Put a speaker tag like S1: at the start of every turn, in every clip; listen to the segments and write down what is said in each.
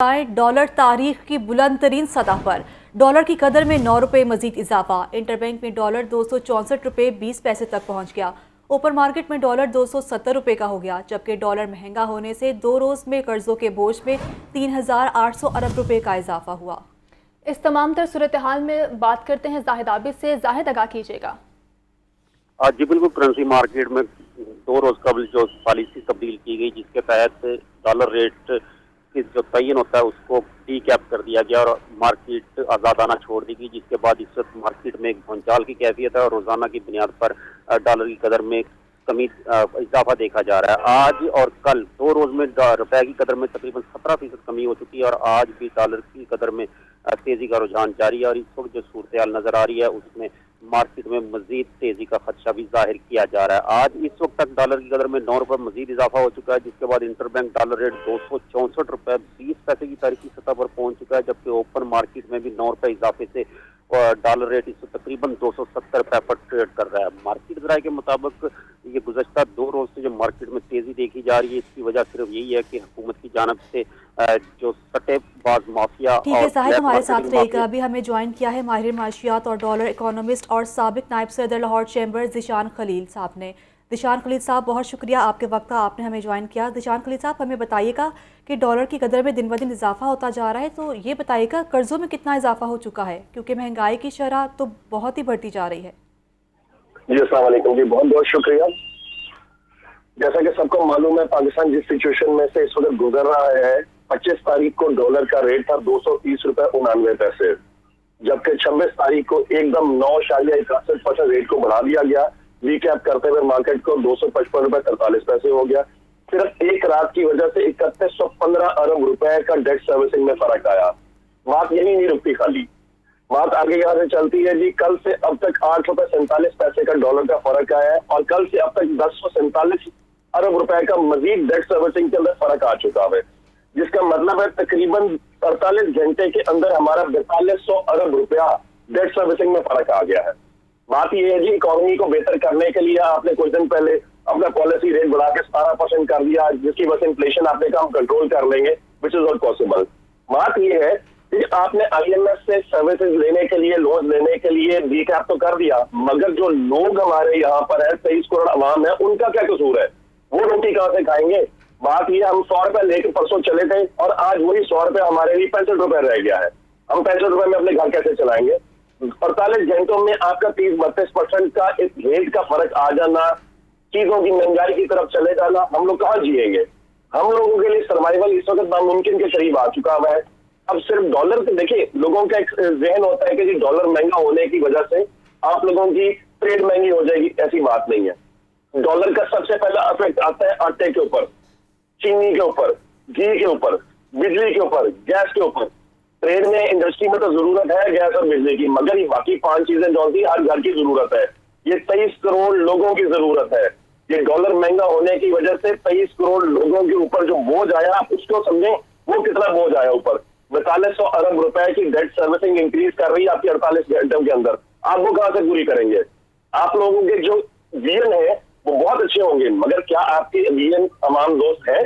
S1: Dollar तारीख की बुलंद तरीन सतह पर। डॉलर की कदर में 9 रुपये मजीद इजाफा। इंटरबैंक में डॉलर 264 रुपये 20 पैसे तक पहुंच गया। ओपन मार्केट में डॉलर 270 रुपये का हो गया, जबकि डॉलर महंगा होने से 2 रोज में कर्जों के बोझ में 3,800 अरब रुपये का इजाफा हुआ।
S2: इस तमाम तर सूरत हाल में बात करते हैं जाहिद आबिद से। जाहिद, आगाह कीजिएगा।
S3: जी बिल्कुल, करेंसी मार्केट में 2 रोज कबल जो पॉलिसी तब्दील की गई, जिसके तहत डॉलर रेट की जो तयन होता है उसको डी कैप कर दिया गया और मार्केट आज़ादाना छोड़ दी गई, जिसके बाद इस वक्त मार्केट में एक भूचाल की कैफियत है और रोजाना की बुनियाद पर डॉलर की कदर में कमी इजाफा देखा जा रहा है। आज और कल 2 रोज में रुपए की कदर में तकरीबन 17% कमी हो चुकी है और आज भी डॉलर की कदर में तेजी का रुझान जारी है और इस वक्त जो सूरत हाल नजर आ रही है उसमें मार्केट में मजीद तेजी का खदशा भी जाहिर किया जा रहा है। आज इस वक्त तक डॉलर की कदर में 9 रुपये मजीद इजाफा हो चुका है, जिसके बाद इंटरबैंक डॉलर रेट 264 रुपये 20 पैसे की तारीखी सतह पर पहुंच चुका है, जबकि ओपन मार्केट में भी 9 रुपये इजाफे से डॉलर रेट इस तकरीबन 270 रुपये पर ट्रेड कर रहा है। मार्केट जराये के मुताबिक ये गुज़श्ता 2 रोज से जो मार्केट में तेजी देखी जा रही है, इसकी वजह सिर्फ यही है कि हुकूमत की जानब से जो सट्टेबाज माफिया।
S1: ठीक है साहिब, हमारे साथ रहेगा। अभी हमें ज्वाइन किया है माहिर माशियात और डॉलर इकोनॉमिस्ट और साबिक नायब सदर लाहौर चैम्बर ज़ीशान खलील साहब ने। ज़ीशान खलील साहब, बहुत शुक्रिया आपके वक्त का, आपने हमें ज्वाइन किया। ज़ीशान खलील साहब, हमें बताइएगा कि डॉलर की कदर में दिन ब दिन इजाफा होता जा रहा है, तो ये बताइएगा कर्जों में कितना इजाफा हो चुका है, क्योंकि महंगाई की शरह तो बहुत ही बढ़ती जा रही है।
S4: जी अस्सलाम वालेकुम जी, बहुत बहुत शुक्रिया। जैसा कि सबको मालूम है, पाकिस्तान जिस सिचुएशन में से इस वक्त गुजर रहा है, 25 तारीख को डॉलर का रेट था 230 रुपए 99 पैसे, जबकि 26 तारीख को एकदम 9.61% रेट को बढ़ा दिया गया। रीकैप करते हुए मार्केट को 255 रुपए 43 पैसे हो गया। सिर्फ एक रात की वजह से 3115 अरब रुपए का डेट सर्विसिंग में फर्क आया। बात यही नहीं रुकती, खाली बात आगे यहाँ से चलती है जी। कल से अब तक 8 रुपए 47 पैसे का डॉलर का फर्क आया है और कल से अब तक 1047 अरब रुपए का मजीद डेट सर्विसिंग के अंदर फर्क आ चुका है, जिसका मतलब है तकरीबन 48 घंटे के अंदर हमारा 4200 अरब रुपया डेट सर्विसिंग में फर्क आ गया है। बात यह है जी, इकोनॉमी को बेहतर करने के लिए आपने कुछ दिन पहले अपना पॉलिसी रेट बढ़ा के 17% कर दिया, जिसकी वजह से इन्फ्लेशन आपने कहा हम कंट्रोल कर लेंगे, विच इज नॉट पॉसिबल। बात यह है कि आपने IMF से सर्विसेज लेने के लिए, लोन लेने के लिए रीकैप तो कर दिया, मगर जो लोग हमारे यहाँ पर है, 23 करोड़ अवाम है, उनका क्या कसूर है? वो रोटी कहाँ से खाएंगे? बात ये, हम 100 रुपए लेकर परसों चले थे और आज वही 100 रुपए हमारे लिए 65 रुपए रह गया है। हम 65 रुपए में अपने घर कैसे चलाएंगे? 48 घंटों में आपका 30-32% का एक रेट का फर्क आ जाना, चीजों की महंगाई की तरफ चले जाना, हम लोग कहाँ जिएंगे? हम लोगों के लिए सर्वाइवल इस वक्त नामुमकिन के करीब आ चुका हुआ है। अब सिर्फ डॉलर को देखिए, लोगों का एक जहन होता है कि जी डॉलर महंगा होने की वजह से आप लोगों की ट्रेड महंगी हो जाएगी, ऐसी बात नहीं है। डॉलर का सबसे पहला इफेक्ट आता है आटे के ऊपर, चीनी के ऊपर, घी के ऊपर, बिजली के ऊपर, गैस के ऊपर। ट्रेड में, इंडस्ट्री में तो जरूरत है गैस और बिजली की, मगर ये बाकी 5 चीजें जो होती है हर घर की जरूरत है। ये 23 करोड़ लोगों की जरूरत है। ये डॉलर महंगा होने की वजह से 23 करोड़ लोगों के ऊपर जो बोझ आया, आप उसको समझें वो कितना बोझ आया ऊपर। 4200 अरब रुपए की डेट सर्विसिंग इंक्रीज कर रही है आपकी 48 घंटों के अंदर, आप वो कहां से पूरी करेंगे? आप लोगों के जो विजन है वो बहुत अच्छे होंगे, मगर क्या आपके विजन अवाम दोस्त है?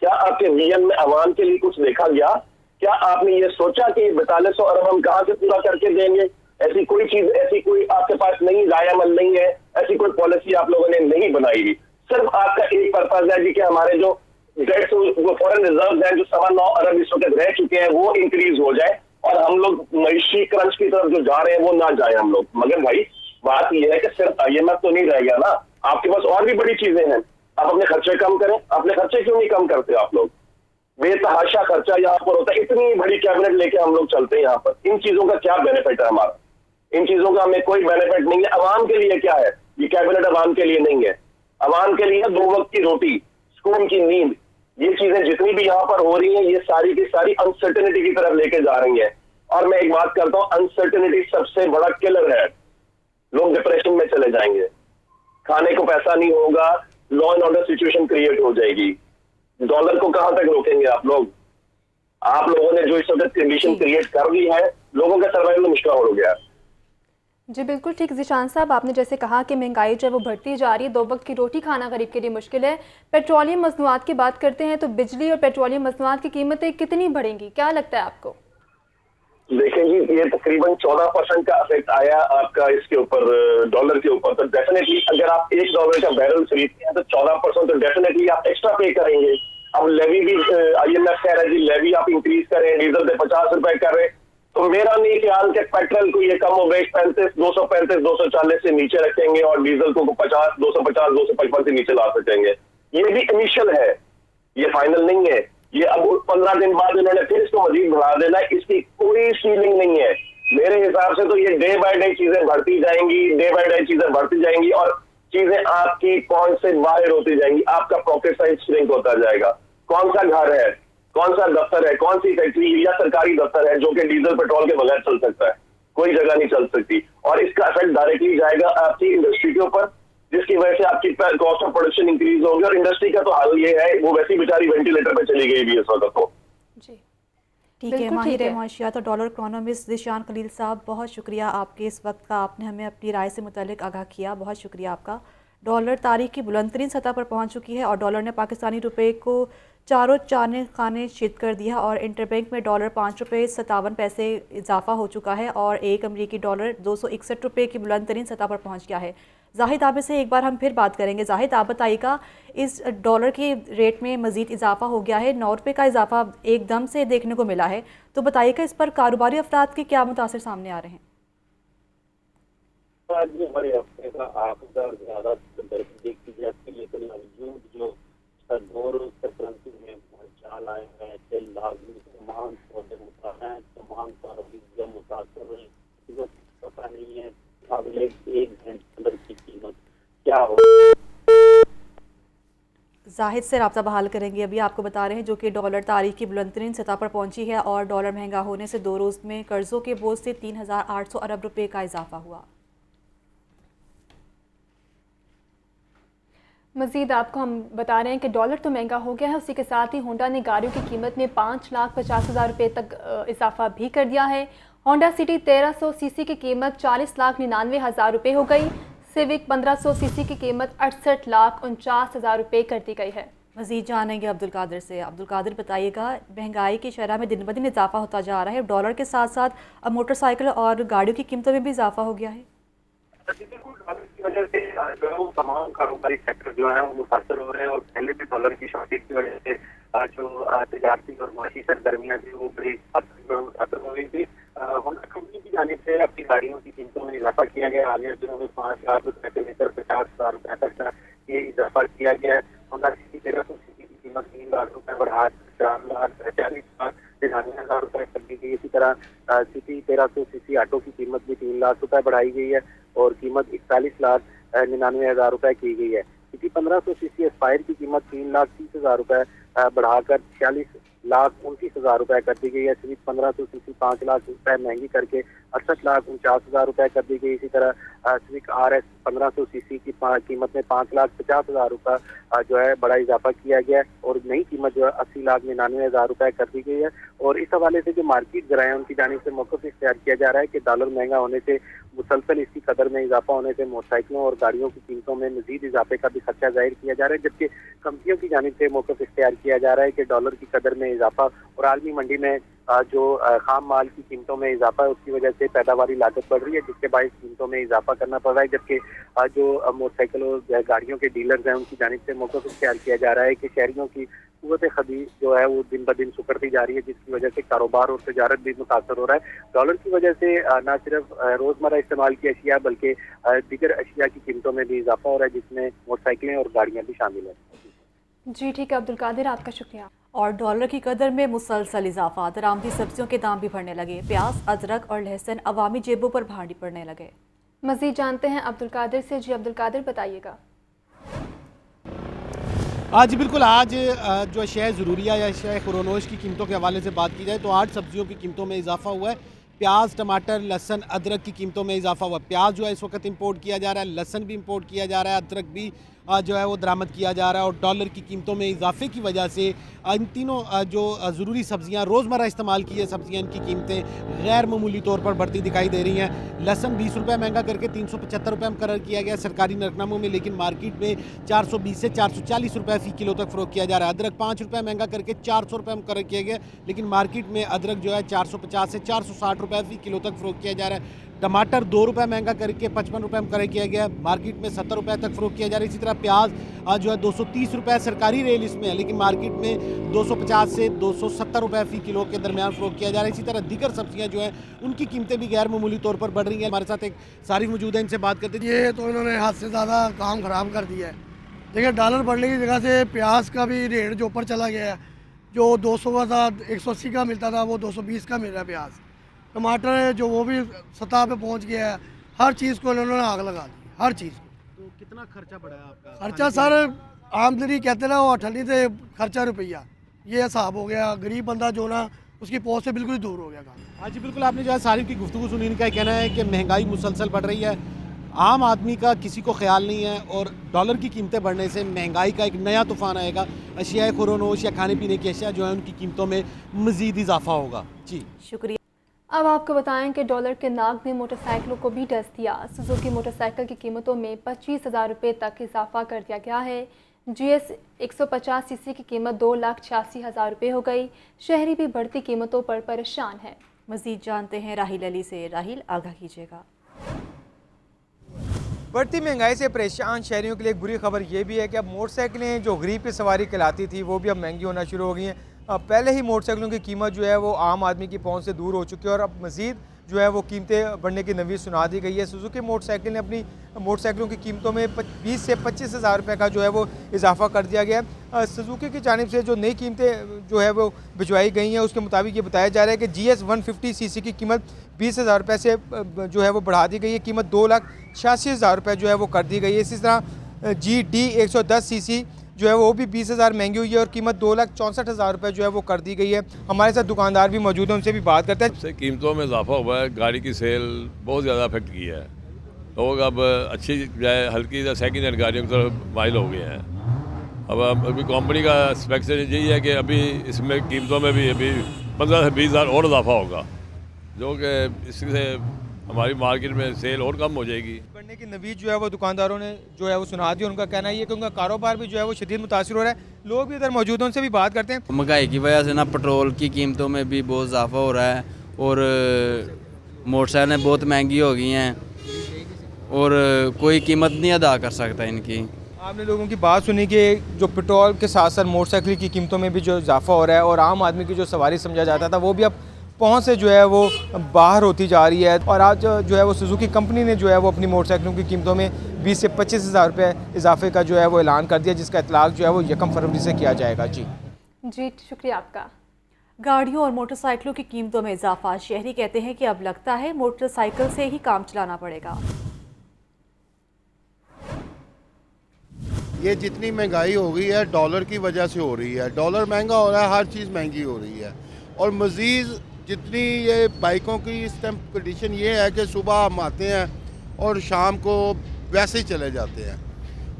S4: क्या आपके विजन में अवाम के लिए कुछ देखा गया? क्या आपने ये सोचा कि 4200 अरब हम कहां से पूरा करके देंगे? ऐसी कोई चीज, ऐसी कोई आपके पास नहीं, रायअमल नहीं है, ऐसी कोई पॉलिसी आप लोगों ने नहीं बनाई। सिर्फ आपका एक पर्पज है जी कि हमारे जो डेट्स, वो फॉरेन रिजर्व है जो 9.25 अरब इस वक्त रह चुके हैं, वो इंक्रीज हो जाए और हम लोग मईशी क्रंच की तरफ जो जा रहे हैं वो ना जाए हम लोग। मगर भाई बात यह है कि सिर्फ IMF तो नहीं रह गया ना, आपके पास और भी बड़ी चीजें हैं। आप अपने खर्चे कम करें। अपने खर्चे क्यों नहीं कम करते आप लोग? बेतहाशा खर्चा यहाँ पर होता है, इतनी बड़ी कैबिनेट लेके हम लोग चलते हैं यहाँ पर। इन चीजों का क्या बेनिफिट है हमारा? इन चीजों का हमें कोई बेनिफिट नहीं है। अवाम के लिए क्या है? ये कैबिनेट अवाम के लिए नहीं है। अवाम के लिए 2 वक्त की रोटी, सुकून की नींद, ये चीजें जितनी भी यहाँ पर हो रही हैं, ये सारी की सारी अनसर्टेनिटी की तरफ लेके जा रही हैं। और मैं एक बात करता हूँ, अनसर्टेनिटी सबसे बड़ा किलर है। लोग डिप्रेशन में चले जाएंगे, खाने को पैसा नहीं होगा, law and order situation create हो जाएगी। डॉलर को कहां तक रोकेंगे आप लोग? आप लोगों ने जो इस वक्त कंडीशन क्रिएट कर दी है, लोगों का सर्वाइवल मुश्किल हो गया।
S2: जी बिल्कुल ठीक ज़ीशान साहब, आपने जैसे कहा कि महंगाई जो है वो बढ़ती जा रही है, 2 वक्त की रोटी खाना गरीब के लिए मुश्किल है। पेट्रोलियम मसनूआत की बात करते हैं तो बिजली और पेट्रोलियम मसनूआत की कीमतें कितनी बढ़ेंगी, क्या लगता है आपको?
S4: देखें जी, ये तकरीबन 14% का इफेक्ट आया आपका इसके ऊपर, डॉलर के ऊपर। तो डेफिनेटली अगर आप $1 का बैरल खरीदते हैं तो 14% तो डेफिनेटली आप एक्स्ट्रा पे करेंगे। अब लेवी भी IMF कह रहा है जी, लेवी आप इंक्रीज करें, डीजल पे 50 रुपए कर रहे, तो मेरा नहीं ख्याल कि पेट्रोल को ये कम हो गए 235, 240 से नीचे रखेंगे और डीजल को 50, 250, 255 से नीचे ला सकेंगे। ये भी इनिशियल है, ये फाइनल नहीं है। ये अब 15 दिन बाद इन्होंने फिर इसको मजीद बढ़ा देना है, इसकी कोई सीलिंग नहीं है। मेरे हिसाब से तो ये डे बाय डे चीजें बढ़ती जाएंगी, डे बाय डे चीजें बढ़ती जाएंगी और चीजें आपकी पहुंच से बाहर होती जाएंगी, आपका पॉकेट साइज श्रिंक होता जाएगा। कौन सा घर है, कौन सा दफ्तर है, कौन सी फैक्ट्री या सरकारी दफ्तर है जो कि डीजल पेट्रोल के बगैर चल सकता है? कोई जगह नहीं चल सकती। और इसका इफेक्ट डायरेक्टली जाएगा आपकी इंडस्ट्री के ऊपर, जिसकी वजह से आपकी कॉस्ट ऑफ प्रोडक्शन इंक्रीज होगी। और इंडस्ट्री का तो हाल ये है, वो वैसी बेचारी वेंटिलेटर पे चली गई भी इस वक्त तो।
S2: जी
S1: ठीक है,
S2: बिल्कुल
S1: माहिर
S2: ठीक है।
S1: माशियात और डॉलर इकोनॉमिस्ट ज़ीशान खलील साहब, बहुत शुक्रिया आपके इस वक्त का, आपने हमें अपनी राय से मुतल्लिक आगाह किया, बहुत शुक्रिया आपका। डॉलर तारीख की बुलंदतरीन सतह पर पहुंच चुकी है और डॉलर ने पाकिस्तानी रुपए को चारों चाने खाने चित कर दिया और इंटरबैंक में डॉलर 5 रुपये 57 पैसे इजाफा हो चुका है और एक अमरीकी डॉलर 261 रुपये की बुलंदतरीन सतह पर पहुंच गया है। जाहिद आबिद से एक बार हम फिर बात करेंगे। जाहिद, आप बताइएगा, इस डॉलर की रेट में मज़ीद इजाफा हो गया है, 9 रुपये का इजाफा एकदम से देखने को मिला है, तो बताइएगा इस पर कारोबारी अफराद के क्या मुतासिर सामने आ रहे हैं?
S3: आज भी हमारे हफ्ते का आखिर ज्यादा दर्ज देखी जाती है, लेकिन बावजूद जो दो रोज तक करंसी में चाल आए हैं कि लाजमी तमाम सौदे मुताबिक तमाम कारोबार मुतासर हुए, पता नहीं है अगले एक घंटे अंदर की कीमत क्या हो।
S1: जाहिद से रब्ता बहाल करेंगे। अभी आपको बता रहे हैं जो कि डॉलर तारीख की बुलंदतरीन सतह पर पहुंची है और डॉलर महंगा होने से 2 रोज़ में कर्जों के बोझ से 3,800 अरब रुपए का इजाफा हुआ।
S2: मज़ीद आपको हम बता रहे हैं कि डॉलर तो महंगा हो गया है, उसी के साथ ही होंडा ने गाड़ियों की कीमत में 5,50,000 रुपये तक इजाफा भी कर दिया है। होंडा सिटी 1300 सीसी की कीमत 40,99,000 रुपये हो गई। सिविक 1500 सीसी की कीमत 68,49,000 रुपये कर दी गई है।
S1: मज़ीद जानेंगे अब्दुल कादिर से। अब्दुल कादिर, बताइएगा, महंगाई की शरह में दिन ब दिन इजाफा होता जा रहा है, डॉलर के साथ साथ अब मोटरसाइकिल और गाड़ियों की कीमतों में भी इजाफा हो गया है।
S3: की वजह से जो है वो तमाम कारोबारी सेक्टर जो है वो मुतासर हो रहे हैं और पहले भी डॉलर की शॉर्टेज की वजह से जो तजारती और माशी सरगर्मियाँ थी वो बड़ी हद तक मुतासर हो गई थी। होंडा कंपनी की जानिब से अपनी गाड़ियों की कीमतों में इजाफा किया गया। आगे दिनों में 5 लाख रुपए से लेकर 50,000 रुपए तक का ये इजाफा किया गया है। होंडा सिटी 1300 सीसी की कीमत 3 लाख रुपए बढ़ा 4,40,99,000 रुपए कर दी गई। इसी तरह सिटी 1300 सीसी ऑटो की कीमत भी 3 लाख रुपए बढ़ाई गई है और कीमत 41,99,000 रुपए की गई है। सिटी 1500 सीसी एस्पायर की कीमत 3,30,000 रुपए बढ़ाकर 46,29,000 रुपए कर दी गई है। सिविक 1500 सीसी 5 लाख रुपए महंगी करके 68,49,000 रुपए कर दी गई। इसी तरह सिविक RS 1500 सीसी की कीमत में 5,50,000 रुपए जो है बड़ा इजाफा किया गया है और नई कीमत जो है 80,99,000 रुपए कर दी गई है। और इस हवाले से जो मार्केट जराए उनकी जानिब से मौक़िफ़ इख्तियार किया जा रहा है कि डॉलर महंगा होने से मुसलसल इसकी कदर में इजाफा होने से मोटरसाइकिलों और गाड़ियों की कीमतों में मजीद इजाफे का भी खर्चा जाहिर किया जा रहा है, जबकि कंपनियों की जानिब से मौक़िफ़ इख्तियार किया जा रहा है कि डॉलर की कदर में इजाफा और आलमी मंडी में जो खाम माल की कीमतों में इजाफा है उसकी वजह से पैदावारी लागत बढ़ रही है, जिसके बायस कीमतों में इजाफा करना पड़ रहा है। जबकि जो मोटरसाइकिल और गाड़ियों के डीलर्स हैं उनकी जानिब से मौक़िफ़ इख्तियार किया जा रहा है कि शहरियों की क़ुव्वत खरीद जो है वो दिन ब दिन सुकड़ती जा रही है, जिसकी वजह से कारोबार और तजारत भी मुतासर हो रहा है। डॉलर की वजह से न सिर्फ रोज़मर्रा इस्तेमाल की अशिया बल्कि दीगर अशिया की कीमतों में भी इजाफा हो रहा है, जिसमें मोटरसाइकिलें और गाड़ियाँ भी शामिल हैं।
S2: जी ठीक है अब्दुल कादिर, आपका शुक्रिया।
S1: और डॉलर की कदर में मुसलसल इजाफा, दरामदी सब्जियों के दाम भी बढ़ने लगे। प्याज, अदरक और लहसुन अवामी जेबों पर भारी पड़ने लगे।
S2: मज़ीद जानते हैं अब्दुल कादिर से। जी अब्दुल कादिर, बताइएगा।
S5: आज बिल्कुल, आज जो शय ज़रूरिया या शय खुरोनोश की कीमतों के हवाले से बात की जाए तो 8 सब्जियों की कीमतों में इजाफा हुआ है। प्याज, टमाटर, लहसन, अदरक की कीमतों में इजाफा हुआ है। प्याज जो है इस वक्त इंपोर्ट किया जा रहा है, लहसन भी इंपोर्ट किया जा रहा है, अदरक भी जो है वो दरामद किया जा रहा है। और डॉलर की कीमतों में इजाफे की वजह से इन तीनों जो ज़रूरी सब्ज़ियाँ रोज़मर्रा इस्तेमाल की है सब्ज़ियाँ, इनकी कीमतें गैर मामूली तौर पर बढ़ती दिखाई दे रही हैं। लहसुन 20 रुपये महंगा करके 375 रुपये मुकर्रर किया गया सरकारी नरकनामों में, लेकिन मार्केट में 420 से 440 रुपये फ़ी किलो तक फ़रोख्त किया जा रहा है। अदरक 5 रुपये महंगा करके 400 रुपये मुकर्रर किया गया, लेकिन मार्केट में अदरक जो है 450 से 460 रुपये फ़ी किलो तक फ़रोख्त किया जा रहा है। टमाटर 2 रुपये महंगा करके 55 रुपये मुकर्रर किया गया, मार्केट में 70 रुपये तक फ़रोख्त किया जा रहा है। इसी तरह प्याज आज जो है 230 रुपये सरकारी रेल इसमें है, लेकिन मार्केट में 250 से 270 रुपये फ़ी किलो के दरमियान फ़रोख्त किया जा रहा है। इसी तरह दीगर सब्जियां जो हैं उनकी कीमतें भी गैर मामूली तौर पर बढ़ रही हैं। हमारे साथ एक सारिफ मौजूद है, इनसे बात करते हैं।
S6: ये तो इन्होंने हद से ज़्यादा काम ख़राब कर दिया है। देखिए डॉलर बढ़ने की जगह से प्याज का भी रेट जो ऊपर चला गया है, जो 200 का था 180 का मिलता था वो 220 का मिल रहा है प्याज। टमाटर जो वो भी सतह पे पहुंच गया है। हर चीज़ को इन्होंने आग लगा दी, हर चीज़ को।
S5: तो कितना खर्चा बढ़ा है आपका?
S6: खर्चा सर आमदनी कहते ना वो अठन्नी से खर्चा रुपया, ये हिसाब हो गया। गरीब बंदा जो ना उसकी पहुँच से बिल्कुल ही दूर हो गया काम।
S5: हाँ जी बिल्कुल, आपने जो है सारिफ की गुफ्तगू सुनी, इनका कहना है कि महंगाई मुसलसल बढ़ रही है, आम आदमी का किसी को ख्याल नहीं है, और डॉलर की कीमतें बढ़ने से महंगाई का एक नया तूफान आएगा। अशिया खुरोनोश या खाने पीने की अशिया जो है उनकी कीमतों में मज़ीद इजाफा होगा। जी
S1: शुक्रिया।
S2: अब आपको बताएं कि डॉलर के नाक ने मोटरसाइकिलों को भी डस दिया। सुजुकी मोटरसाइकिल की कीमतों में 25,000 रुपये तक इजाफा कर दिया गया है। GS 150 सीसी की कीमत 2,86,000 रुपये हो गई। शहरी भी बढ़ती कीमतों पर परेशान है।
S1: मज़ीद जानते हैं राहिल अली से। राहिल, आगाह कीजिएगा।
S7: बढ़ती महंगाई से परेशान शहरियों के लिए एक बुरी खबर ये भी है कि अब मोटरसाइकिलें जो गरीब की सवारी कहलाती थी वो भी अब महंगी होना शुरू हो गई हैं। पहले ही मोटरसाइकिलों की कीमत जो है वो आम आदमी की पहुंच से दूर हो चुकी है, और अब मज़ीद जो है वो कीमतें बढ़ने की नवीद सुना दी गई है। सुजुकी मोटरसाइकिल ने अपनी मोटरसाइकिलों की कीमतों में 20 से 25,000 रुपये का जो है वो इजाफा कर दिया गया है। सुजुकी की जानिब से जो नई कीमतें जो है वो भिजवाई गई हैं उसके मुताबिक ये बताया जा रहा है कि GS 150 सीसी की कीमत 20,000 रुपये से जो है वो बढ़ा दी गई है। कीमत 2,86,000 रुपये जो है वो कर दी गई है। इसी तरह GD 110 सीसी जो है वो भी 20,000 महंगी हुई है, और कीमत 2,64,000 रुपये जो है वो कर दी गई है। हमारे साथ दुकानदार भी मौजूद हैं, उनसे भी बात करते हैं।
S8: सबसे कीमतों में इजाफा हुआ है, गाड़ी की सेल बहुत ज़्यादा अफेक्ट की है। लोग अब अच्छी जाए हल्की सेकेंड हैंड गाड़ियों की तरफ माइल हो गए हैं। अब अभी कंपनी का स्पेक्स यही है कि अभी इसमें कीमतों में भी अभी 15 से 20,000 और इजाफा होगा, जो कि इससे हमारी मार्केट में सेल और कम हो जाएगी।
S7: बढ़ने की नवीद जो है वो दुकानदारों ने जो है वो सुना दी। उनका कहना ये कि उनका कारोबार भी जो है वो शदीद मुतासिर हो रहा है। लोग भी इधर मौजूद हैं, उनसे भी बात करते हैं।
S9: महंगाई की वजह से ना पेट्रोल की कीमतों में भी बहुत इजाफा हो रहा है, और मोटरसाइकिलें बहुत महंगी हो गई हैं, और कोई कीमत नहीं अदा कर सकता इनकी।
S7: आपने लोगों की बात सुनी कि जो पेट्रोल के साथ साथ मोटरसाइकिल की कीमतों में भी जो इजाफा हो रहा है, और आम आदमी की जो सवारी समझा जाता था वो भी अब पहुंच से जो है वो बाहर होती जा रही है। और आज जो है वो सुजुकी कंपनी ने जो है वो अपनी मोटरसाइकिलों की कीमतों में 20 से 25,000 रुपये इजाफे का जो है वो ऐलान कर दिया, जिसका इतलाक जो है वो 1 फरवरी से किया जाएगा। जी
S2: शुक्रिया आपका।
S1: गाड़ियों और मोटरसाइकिलों की कीमतों में इजाफा, शहरी कहते हैं कि अब लगता है मोटरसाइकिल से ही काम चलाना पड़ेगा।
S10: ये जितनी महंगाई हो गई है डॉलर की वजह से हो रही है। डॉलर महंगा हो रहा है, हर चीज़ महंगी हो रही है। और मज़ीद जितनी ये बाइकों की इस टाइम कंडीशन ये है कि सुबह हम आते हैं और शाम को वैसे ही चले जाते हैं,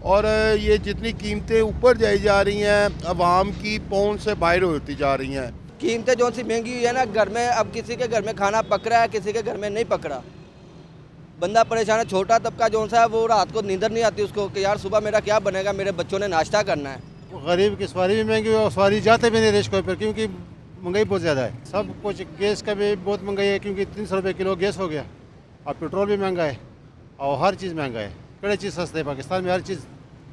S10: और ये जितनी कीमतें ऊपर जाई जा रही हैं आवाम की पहुंच से बाहर होती जा रही हैं।
S11: कीमतें जो सी महंगी हुई है ना, घर में अब किसी के घर में खाना पक रहा है, किसी के घर में नहीं पक रहा। बंदा परेशान है। छोटा तबका जो सा है वो रात को नींदर नहीं आती उसको कि यार सुबह मेरा क्या बनेगा, मेरे बच्चों ने नाश्ता करना है।
S10: गरीब की सवारी भी महंगी और सवारी जाते भी नहीं रिश्कों पर, क्योंकि महंगाई बहुत ज़्यादा है। सब कुछ गैस का भी बहुत महंगाई है, क्योंकि 300 रुपये किलो गैस हो गया, और पेट्रोल भी महंगा है, और हर चीज़ महंगा है। कड़े चीज़ सस्ते है, पाकिस्तान में हर चीज़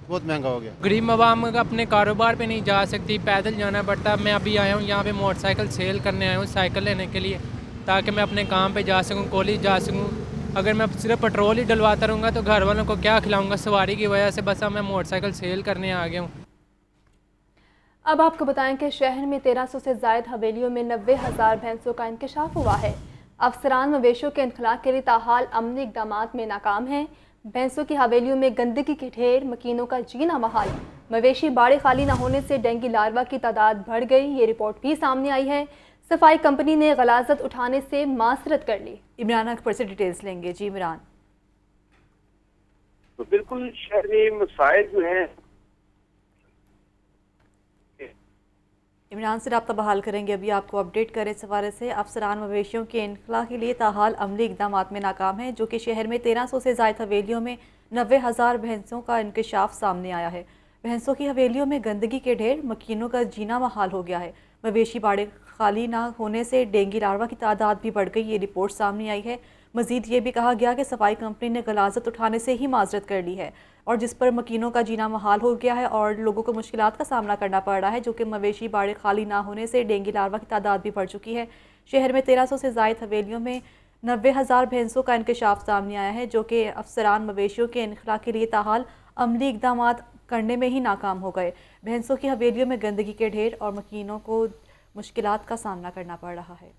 S10: बहुत महंगा हो गया।
S12: गरीब आवाम अपने कारोबार पे नहीं जा सकती, पैदल जाना पड़ता। मैं अभी आया हूँ यहाँ पे मोटरसाइकिल सेल करने आया हूँ, साइकिल लेने के लिए, ताकि मैं अपने काम पे जा सकूँ, कॉलेज जा सकूँ। अगर मैं सिर्फ पेट्रोल ही डलवाता रहूँगा तो घर वालों को क्या खिलाऊँगा सवारी की वजह से। बस अब मैं मोटरसाइकिल सेल करने आ गया हूँ।
S2: अब आपको बताएं कि शहर में 1300 से ज़ायद हवेलियों में 90,000 भैंसों का इंकशाफ हुआ है। अफसरान मवेशियों के इनखला के लिए ताहाल अमनी इकदाम में नाकाम हैं। भैंसों की हवेलियों में गंदगी के ढेर, मकीनों का जीना महाल। मवेशी बाड़े खाली न होने से डेंगू लार्वा की तादाद बढ़ गई, ये रिपोर्ट भी सामने आई है। सफाई कंपनी ने गलाजत उठाने से मासरत कर ली।
S1: इमरान अकबर से डिटेल्स लेंगे। जी इमरान।
S13: तो बिल्कुल शहरी मसाइल जो हैं।
S1: इमरान से रब्ता बहाल करेंगे। अभी आपको अपडेट करें इस हवाले से, अफसरान मवेशियों के इनखला के लिए ताहाल अमली इकदाम में नाकाम है, जो कि शहर में 1300 से ज़ायद हवेलियों में 90,000 भैंसों का इंकशाफ सामने आया है। भैंसों की हवेलियों में गंदगी के ढेर, मकीनों का जीना महाल हो गया है। मवेशी बाड़े खाली ना होने से डेंगू लार्वा की तादाद भी बढ़ गई, ये रिपोर्ट सामने आई है। मजीद ये भी कहा गया कि सफाई कंपनी ने गलाजत उठाने से ही माजरत कर ली है, और जिस पर मकीनों का जीना महाल हो गया है और लोगों को मुश्किलात का सामना करना पड़ रहा है, जो कि मवेशी बाड़े खाली ना होने से डेंगू लार्वा की तादाद भी बढ़ चुकी है। शहर में 1300 से ज़ायद हवेलियों में 90,000 भैंसों का इंकशाफ सामने आया है, जो कि अफसरान मवेशियों के इनखला के लिए ताहाल अमली इकदाम करने में ही नाकाम हो गए। भैंसों की हवेलियों में गंदगी के ढेर और मकीनों को मुश्किलात का सामना करना पड़ रहा है।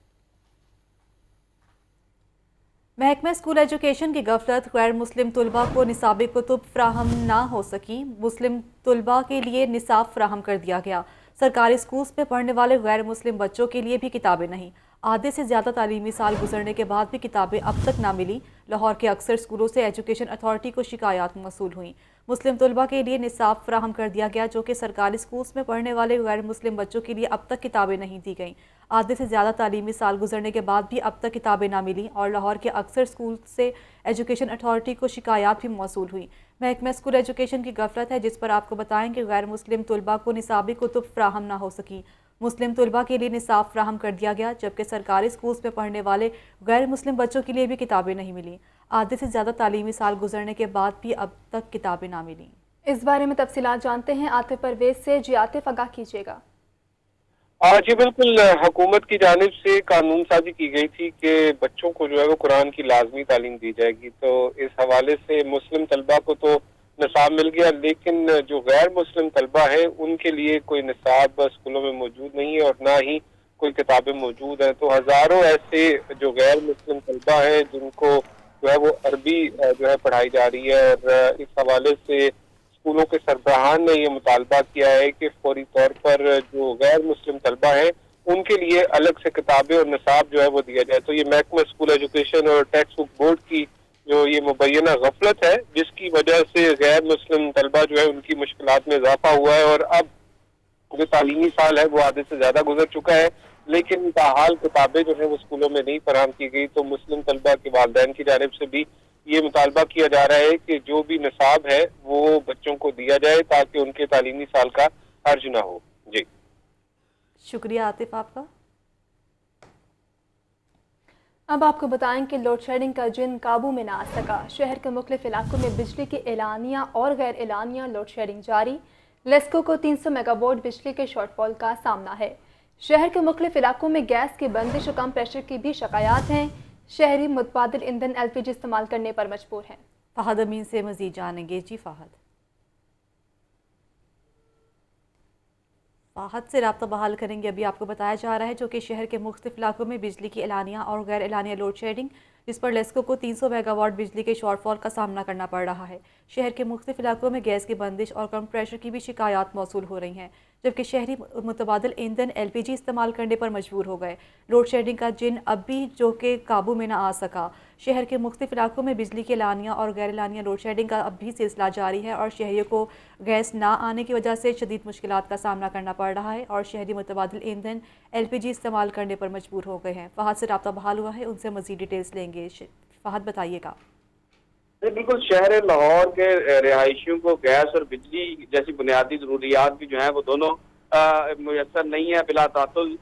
S1: महकमा स्कूल एजुकेशन की गफलत, गैर मुस्लिम तलबा को निसाबी कुतुब फ्राहम ना हो सकी, मुस्लिम तलबा के लिए निसाब फ्राहम कर दिया गया। सरकारी स्कूल्स में पढ़ने वाले गैर मुस्लिम बच्चों के लिए भी किताबें नहीं। आधे से ज़्यादा तालीमी साल गुजरने के बाद भी किताबें अब तक ना मिली। लाहौर के अक्सर स्कूलों से एजुकेशन अथॉरिटी को शिकायत मौसूल हुई। मुस्लिम तलबा के लिए निसाब फ्राहम कर दिया गया, जो कि सरकारी स्कूल्स में पढ़ने वाले गैर मुस्लिम बच्चों के लिए अब तक किताबें नहीं दी गईं। आधे से ज़्यादा तालीमी साल गुजरने के बाद भी अब तक किताबें ना मिली, और लाहौर के अक्सर स्कूल से एजुकेशन अथॉरिटी को शिकायत भी मौसूल हुई। महकमा स्कूल एजुकेशन की गफलत है, जिस पर आपको बताएं कि गैर मुस्लिम तलबा को निसाबी कुतुब फ्राहम ना हो सकी। मुस्लिम तलबा के लिए निसाब फ्राहम कर दिया गया, जबकि सरकारी स्कूल्स में पढ़ने वाले गैर मुस्लिम बच्चों के लिए भी किताबें नहीं मिली। आधे से ज़्यादा तालीमी साल गुजरने के बाद भी अब तक किताबें ना मिली।
S2: इस बारे में तफसीलात जानते हैं आतिफ परवेज से। जी आतिफ, आगाह कीजिएगा।
S14: जी बिल्कुल, हुकूमत की जानिब से कानून साजी की गई थी कि बच्चों को जो है वो कुरान की लाजमी तालीम दी जाएगी। तो इस हवाले से मुस्लिम तलबा को तो निसाब मिल गया, लेकिन जो गैर मुस्लिम तलबा है उनके लिए कोई निसाब स्कूलों में मौजूद नहीं है और ना ही कोई किताबें मौजूद हैं। तो हजारों ऐसे जो गैर मुस्लिम तलबा है जिनको जो है वो अरबी जो है पढ़ाई जा रही है, और इस हवाले से स्कूलों के सरबराहान ने ये मुतालबा किया है कि फौरी तौर पर जो गैर मुस्लिम तलबा है उनके लिए अलग से किताबें और निसाब जो है वो दिया जाए। तो ये महकमा स्कूल एजुकेशन और टेक्स्ट बुक बोर्ड की जो ये मुबैना गफलत है, जिसकी वजह से गैर मुस्लिम तलबा जो है उनकी मुश्किलात में इजाफा हुआ है, और अब जो तालीमी साल है वो आधे से ज्यादा गुजर चुका है, लेकिन ताहाल किताबें जो है वो स्कूलों में नहीं फराहम की गई। तो मुस्लिम तलबा के वालिदैन की जानिब से भी ये मुतालबा किया जा रहा है कि जो भी निसाब है वो बच्चों को दिया जाए, ताकि उनके तालीमी साल का हर्ज ना हो। जी
S1: शुक्रिया आतिफ आपका।
S2: अब आपको बताएं कि लोड शेडिंग का जिन काबू में ना आ सका। शहर के मुख्तलिफ इलाकों में बिजली की एलानिया और गैर एलानिया लोड शेडिंग जारी। लेस्को को 300 मेगावाट बिजली के शॉर्टफॉल का सामना है। शहर के मुख्तलिफ इलाकों में गैस की बंदिश और कम प्रेशर की भी शिकायत हैं। शहरी मुतबादिल ईंधन LPG इस्तेमाल करने पर मजबूर हैं।
S1: फहद अमीन से मजीद जानेंगे। जी फहद से रब्ता बहाल करेंगे। अभी आपको बताया जा रहा है जो कि शहर के मुख्तलिफ इलाकों में बिजली की एलानिया और गैर एलानिया लोड शेडिंग, जिस पर लेस्को को 300 मेगावाट बिजली के शॉर्टफॉल का सामना करना पड़ रहा है। शहर के मुख्तलिफ इलाकों में गैस की बंदिश और कम प्रेशर की भी शिकायत मौसूल हो रही हैं, जबकि शहरी मुतबादिल ईंधन LPG इस्तेमाल करने पर मजबूर हो गए। लोड शेडिंग का जिन अब भी जो कि काबू में ना आ सका। शहर के मुख्तलिफ इलाकों में बिजली की एलानिया और गैर एलानिया लोड शेडिंग का अब भी सिलसिला जारी है, और शहरियों को गैस ना आने की वजह से शदीद मुश्किलात का सामना करना पड़ रहा है, और शहरी मुतबादिल ईंधन LPG इस्तेमाल करने पर मजबूर हो गए हैं। फहद से रब्ता बहाल हुआ है, उनसे मजीद डिटेल्स लेंगे। फहद बताइएगा।
S13: बिल्कुल, शहर लाहौर के रिहायशियों को गैस और बिजली जैसी बुनियादी जरूरियात भी जो है वो दोनों मुयसर नहीं है बिला तातुल।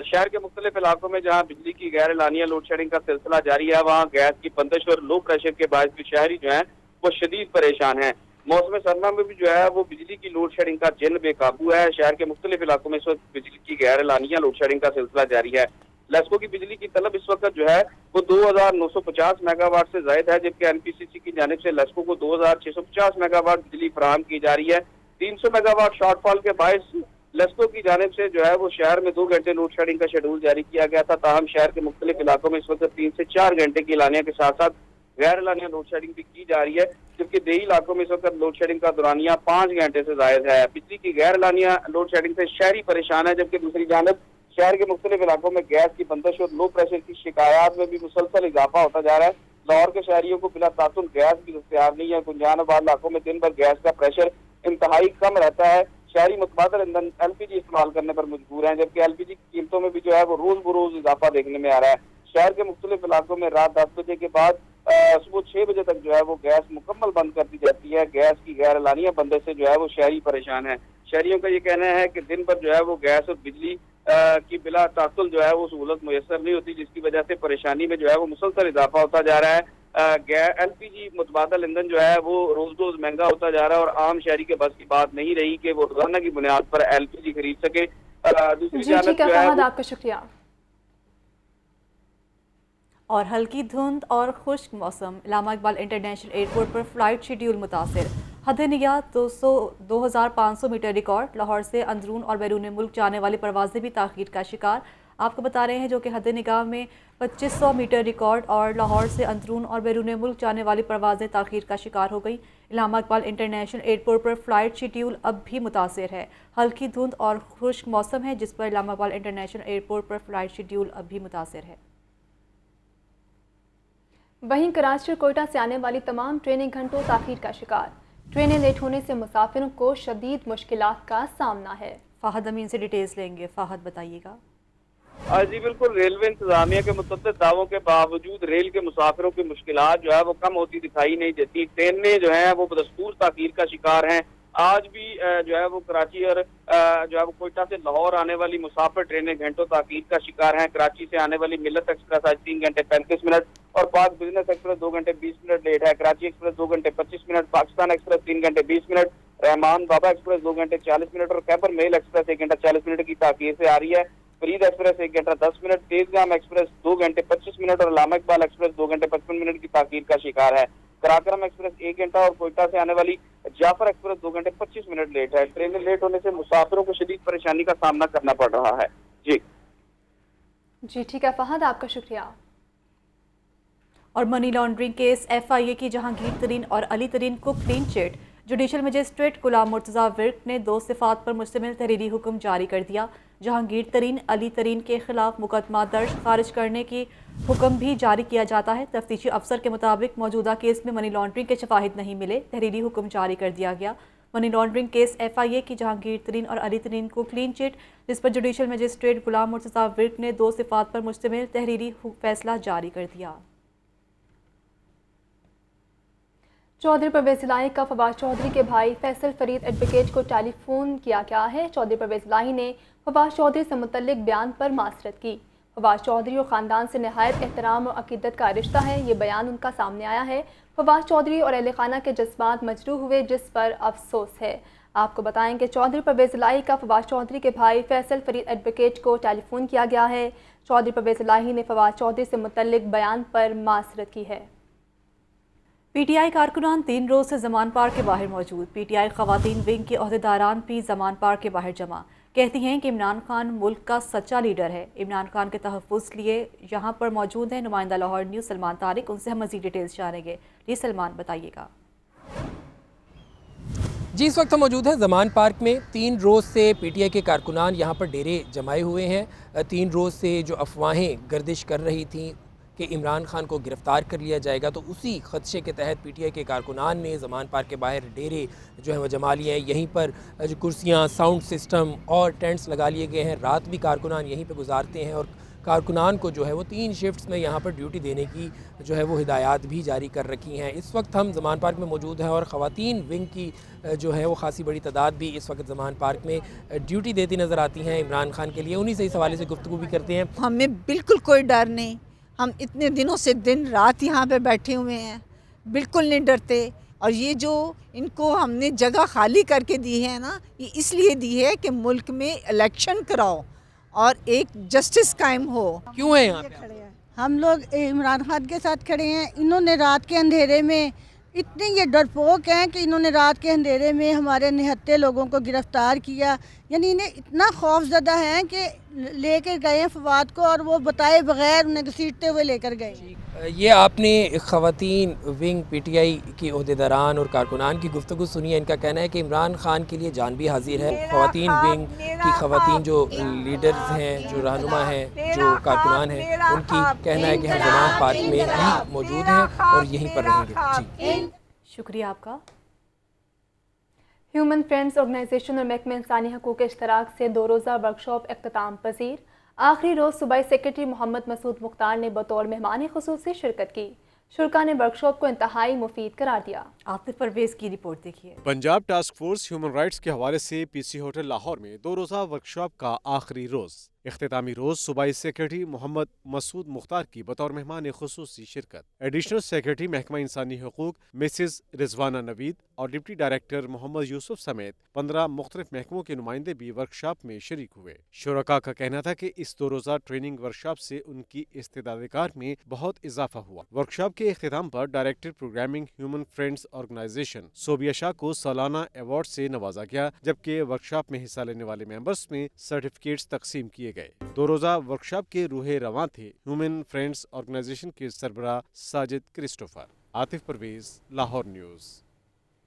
S13: शहर के मुख्तलिफ इलाकों में जहाँ बिजली की गैर एलानिया लोड शेडिंग का सिलसिला जारी है, वहाँ गैस की बंदिश और लो प्रेशर के बायस भी शहरी जो है वो शदीद परेशान है। मौसम सरमा में भी जो है वो बिजली की लोड शेडिंग का जिन बेकाबू है। शहर के मुख्तलिफ इलाकों में इस वक्त बिजली की गैर एलानिया लोड शेडिंग का सिलसिला जारी है। लेस्को की बिजली की तलब इस वक्त जो है वो 2950 मेगावाट से ज्यादा है, जबकि NPCC की जानिब से लेस्को को 2650 मेगावाट बिजली फराहम की जा रही है। 300 मेगावाट शॉर्टफॉल के बायस लेस्को की जानिब से जो है वो शहर में 2 घंटे लोड शेडिंग का शेड्यूल जारी किया गया था। ताहम शहर के मुख्तलिफ इलाकों में इस वक्त 3 से 4 घंटे की एलानिया के साथ साथ गैर एलानिया लोड शेडिंग भी की जा रही है, जबकि देही इलाकों में इस वक्त लोड शेडिंग का दौरानिया 5 घंटे से ज्यादा है। बिजली की गैर एलानिया लोड शेडिंग से शहरी परेशान है, जबकि दूसरी जानिब शहर के मुख्तलिफ इलाकों में गैस की बंदिश और लो प्रेशर की शिकायत में भी मुसलसल इजाफा होता जा रहा है। लाहौर के शहरियों को बिला तासुन गैस भी दस्तयाब नहीं है। गुंजानाबाद इलाकों में दिन भर गैस का प्रेशर इंतहाई कम रहता है। शहरी मुतबादल ईंधन LPG इस्तेमाल करने पर मजबूर हैं, जबकि LPG की कीमतों में भी जो है वो रोज बरोज इजाफा देखने में आ रहा है। शहर के मुख्तलिफ इलाकों में रात 10 बजे के बाद सुबह 6 बजे तक जो है वो गैस मुकम्मल बंद कर दी जाती है। गैस की गैर एलानिया बंदे से जो है वो शहरी परेशान है। शहरियों का ये कहना है कि दिन भर जो है वो गैस और बिजली की बिला तासुल जो है वो सहूलत मुयसर नहीं होती, जिसकी वजह से परेशानी में जो है वो मुसलसल इजाफा होता जा रहा है। LPG मुतबादल ईंधन जो है वो रोज रोज महंगा होता जा रहा है और आम शहरी के बस की बात नहीं रही कि वो रोजाना की बुनियाद पर LPG खरीद सके। दूसरी जानब जो है
S2: आपका शुक्रिया।
S1: और हल्की धुंध और खुश्क मौसम, इलामा इकबाल इंटरनेशनल एयरपोर्ट पर फ्लाइट शेड्यूल मुतासिर। हद निगाह 2500 मीटर रिकॉर्ड। लाहौर से अंदरून और बैरून मुल्क जाने वाली परवाजें भी ताख़ीर का शिकार। आपको बता रहे हैं जो कि हद निगाह में 2500 मीटर रिकॉर्ड और लाहौर से अंदरून और बैरून मुल्क जाने वाली परवाजें ताख़ीर का शिकार हो गई। इलामा इकबाल इंटरनेशनल एयरपोर्ट पर फ्लाइट शेड्यूल अब भी मुतासिर है। हल्की धुंध और खुश्क मौसम है जिस पर इलामा इकबाल इंटरनेशनल एयरपोर्ट पर फ्लाइट शेड्यूल अब भी मुतासिर है।
S2: वहीं कराची और कोयटा से आने वाली तमाम ट्रेनें घंटों ताख़ीर का शिकार। ट्रेनें लेट होने से मुसाफिरों को शदीद मुश्किलात का सामना है।
S1: फ़ाहद अमीन से डिटेल्स लेंगे। फ़ाहद बताइएगा।
S13: जी बिल्कुल, रेलवे इंतजामिया के मुतअद्दिद दावों के बावजूद रेल के मुसाफिरों की मुश्किलात जो है वो कम होती दिखाई नहीं देती। ट्रेनें जो है वो बदस्तूर ताख़ीर का शिकार हैं। आज भी जो है वो कराची और जो है वो कोयटा से लाहौर आने वाली मुसाफिर ट्रेनें घंटों ताख़ीर का शिकार हैं। कराची से आने वाली मिल्लत एक्सप्रेस आज 3 घंटे 35 मिनट और पाक बिजनेस एक्सप्रेस 2 घंटे 20 मिनट लेट है। कराची एक्सप्रेस 2 घंटे 25 मिनट, पाकिस्तान एक्सप्रेस 3 घंटे 20 मिनट, रहमान बाबा एक्सप्रेस 2 घंटे 40 मिनट और कैबर मेल एक्सप्रेस 1 घंटा 40 मिनट की ताख़ीर से आ रही है। फरीद एक्सप्रेस 1 घंटा 10 मिनट, तेजगाम एक्सप्रेस 2 घंटे 25 मिनट और इलामा इकबाल एक्सप्रेस 2 घंटे 55 मिनट की ताख़ीर का शिकार है। कराकरम एक्सप्रेस 1 घंटा और कोयटा से आने वाली जाफर एक्सप्रेस 2 घंटे 25 मिनट लेट है। ट्रेनें लेट होने से मुसाफिरों को शदीद परेशानी का सामना करना पड़ रहा है।
S2: जी ठीक है फ़हद, आपका शुक्रिया।
S1: और मनी लॉन्ड्रिंग केस FIA की जहांगीर तरीन और अली तरीन को क्लीन चिट। जुडिशल मजिस्ट्रेट गुलाम मुर्तज़ा विर्क ने 2 सिफ़ात पर मुश्तमिल तहरीरी हुक्म जारी कर दिया। जहांगीर तरीन अली तरीन के खिलाफ मुकदमा दर्ज खारिज करने की हुक्म भी जारी किया जाता है। तफ्तीशी अफसर के मुताबिक मौजूदा केस में मनी लॉन्ड्रिंग के शवाहिद नहीं मिले। तहरीरी हुक्म जारी कर दिया गया। मनी लॉन्ड्रिंग केस FIA की जहांगीर तरीन और अली तरीन को क्लीन चिट, जिस पर जुडिशल मजिस्ट्रेट गुलाम मुर्तज़ा विर्क ने 2 सिफ़ात पर मुश्तमिल तहरीरी फैसला जारी कर दिया।
S2: चौधरी परवेज़ इलाही का फवाद चौधरी के भाई फैसल फरीद एडवोकेट को टेलीफोन किया गया है। चौधरी परवेज़ इलाही ने फवाद चौधरी से मुतल्लिक बयान पर मासरत की। फवाद चौधरी और ख़ानदान से नहायत एहतराम और अक़ीदत का रिश्ता है, ये बयान उनका सामने आया है। फवाद चौधरी और अहले खाना के जज्बात मजरूह हुए, जिस पर अफसोस है। आपको बताएं कि चौधरी परवेज़ इलाही का फवाद चौधरी के भाई फैसल फरीद एडवोकेट को टेलीफोन किया गया है। चौधरी परवेज़ इलाही ने फवाद चौधरी से मुतल्लिक बयान पर मासरत की है।
S1: PTI कारकुनान 3 रोज़ से जमान पार्क के बाहर मौजूद। PTI ख़वातीन विंग के अहदेदारान भी जमान पार्क के बाहर जमा। कहती हैं कि इमरान खान मुल्क का सच्चा लीडर है। इमरान खान के तहफ़्फ़ुज़ लिए यहाँ पर मौजूद हैं नुमाइंदा लाहौर न्यूज़ सलमान तारिक। उनसे हम मज़ीद डिटेल्स जानेंगे। जी सलमान, बताइएगा।
S15: जी, इस वक्त हम मौजूद हैं जमान पार्क में। 3 रोज़ से PTI के कारकुनान यहाँ पर डेरे जमाए हुए हैं। 3 रोज़ से जो अफवाहें गर्दिश कर रही थीं कि इमरान खान को गिरफ़्तार कर लिया जाएगा, तो उसी खदशे के तहत PTI के कारकुनान ने ज़मान पार्क के बाहर डेरे जो है वो जमा लिए हैं। यहीं पर जो कुर्सियाँ, साउंड सिस्टम और टेंट्स लगा लिए गए हैं। रात भी कारकुनान यहीं पे गुजारते हैं और कारकुनान को जो है वो 3 शिफ्ट्स में यहाँ पर ड्यूटी देने की जो है वो हिदायत भी जारी कर रखी हैं। इस वक्त हम ज़मान पार्क में मौजूद हैं और ख़वातीन विंग की जो है वो खासी बड़ी तादाद भी इस वक्त ज़मान पार्क में ड्यूटी देती नज़र आती हैं इमरान खान के लिए। उन्हीं से इस हवाले से गुफ्तगू भी करते हैं।
S16: हमें बिल्कुल कोई डर नहीं, हम इतने दिनों से दिन रात यहाँ पे बैठे हुए हैं, बिल्कुल नहीं डरते। और ये जो इनको हमने जगह खाली करके दी है ना, ये इसलिए दी है कि मुल्क में इलेक्शन कराओ और एक जस्टिस कायम हो।
S15: क्यों है यहाँ पे?
S17: हम लोग इमरान खान के साथ खड़े हैं। इन्होंने रात के अंधेरे में, इतने ये डरपोक हैं कि इन्होंने रात के अंधेरे में हमारे निहत्ते लोगों को गिरफ्तार किया। यानी इन्हें इतना खौफजदा हैं कि लेकर गए हैं फवाद को और वो बताए बगैर उन्हें घसीटते हुए लेकर गए।
S15: ये आपने ख़वातीन विंग पीटीआई की ओहदेदारान और कारकुनान की गुफ्तगू सुनी है। इनका कहना है कि इमरान खान के लिए जान भी हाजिर है। ख़वातीन विंग की ख़वातीन जो लीडर्स हैं, जो रहनुमा हैं, जो कारकुनान हैं, उनकी कहना है कि हम जमान पार्क में ही मौजूद हैं और यहीं पर रहेंगे। जी
S1: शुक्रिया आपका।
S2: ह्यूमन फ्रेंड्स ऑर्गेनाइजेशन और महकमे इंसानी हकूक़ के इश्तराक से 2 रोज़ा वर्कशॉप इख्तिताम पजीर। आखिरी रोज़ सूबाई सेक्रेटरी मोहम्मद मसूद मुख्तार ने बतौर मेहमान खुसूसी शिरकत की। शुरका ने वर्कशॉप को इंतहाई मुफीद करार दिया। आतिफ परवेज की रिपोर्ट देखिए।
S18: Punjab task force human rights के हवाले से पीसी होटल लाहौर में 2 रोज़ा वर्कशॉप का आखिरी रोज़ इख्तितामी रोज़ सूबाई सेक्रेटरी मोहम्मद मसूद मुख्तार की बतौर मेहमान खुसूसी शिरकत। एडिशनल सेक्रेटरी महकमा इंसानी हकूक़ मिसिज रिजवाना नवीद और डिप्टी डायरेक्टर मोहम्मद यूसुफ समेत 15 मुख्तलिफ महकमों के नुमाइंदे भी वर्कशॉप में शरीक हुए। शुरका का कहना था कि इस 2 रोज़ा ट्रेनिंग वर्कशॉप से उनकी इस्तेदाद-ए-कार में बहुत इजाफा हुआ। वर्कशॉप के इख्तिताम पर director programming human friends organization Sobia Shah को सालाना अवार्ड से नवाजा गया, जबकि वर्कशॉप में हिस्सा लेने वाले मेंबर्स में सर्टिफिकेट्स तकसीम किए गए। 2 रोज़ा वर्कशॉप के रूहे रवां थे ह्यूमन फ्रेंड्स ऑर्गेनाइजेशन के सरबराह साजिद क्रिस्टोफर। आतिफ परवेज, लाहौर न्यूज़।